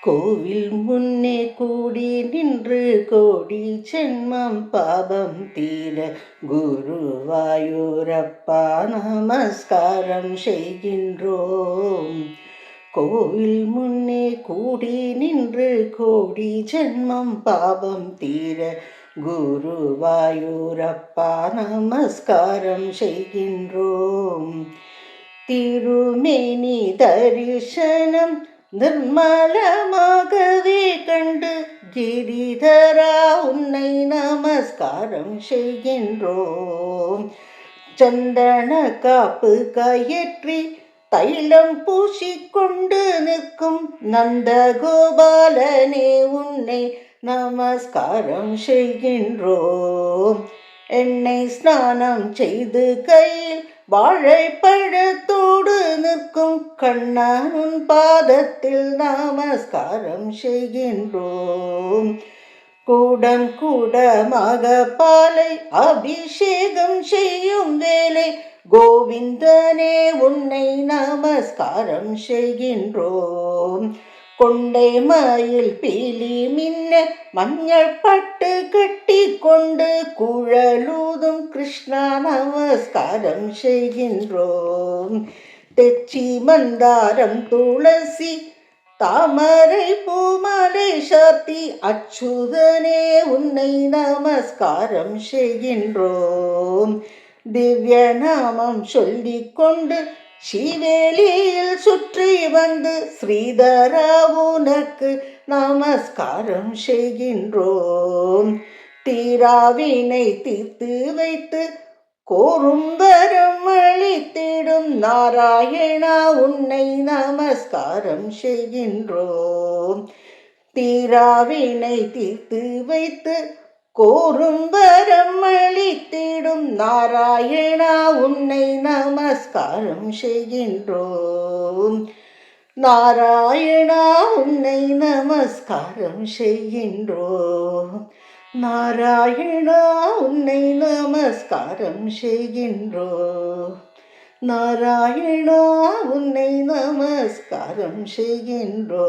கோவில் முன்னே கூடி நின்று கோடி ஜென்மம் பாபம் தீர குருவாயூரப்பா நமஸ்காரம் செய்கின்றோம். கோவில் முன்னே கூடி நின்று கோடி ஜென்மம் பாபம் தீர குருவாயூரப்பா நமஸ்காரம் செய்கின்றோம். திருமேனி தரிசனம் நிர்மலமாகவே கண்டு கிரிதரா உன்னை நமஸ்காரம் செய்கின்றோம். சந்தன காப்பு கயற்றி தைலம் பூசிக்கொண்டு நிற்கும் நந்தகோபாலனே உன்னை நமஸ்காரம் செய்கின்றோம். எண்ணெய் ஸ்நானம் செய்து கையில் வாழைப்பழத்தோடு நிற்கும் கண்ணனுன் பாதத்தில் நமஸ்காரம் செய்கின்றோம். கூடம் கூடமாக பாலை அபிஷேகம் செய்யும் வேலை கோவிந்தனே உன்னை நமஸ்காரம் செய்கின்றோம். கொண்டை மயில் பீலி மின்ன மஞ்சள் பட்டு கட்டி கொண்டு குழலூதும் கிருஷ்ணா நமஸ்காரம் செய்கின்றோம். தெச்சி மந்தாரம் துளசி தாமரை பூமலை சாத்தி அச்சுதனே உன்னை நமஸ்காரம் செய்கின்றோம். திவ்ய நாமம் சொல்லிக் கொண்டு ஸ்ரீவேலியில் சுற்றி வந்து ஸ்ரீதரா உனக்கு நமஸ்காரம் செய்கின்றோம். தீராவினை தீர்த்து வைத்து கோரும் வரம் அளித்திடும் நாராயணா உன்னை நமஸ்காரம் செய்கின்றோம். தீராவினை தீர்த்து வைத்து கோரும் வரம் அளித்திடும் நாராயணா உன்னை நமஸ்காரம் செய்கின்றோம். நாராயணா உன்னை நமஸ்காரம் செய்கின்றோம். நாராயணா உன்னை நமஸ்காரம் செய்கின்றோம். நாராயணா உன்னை நமஸ்காரம் செய்கின்றோம்.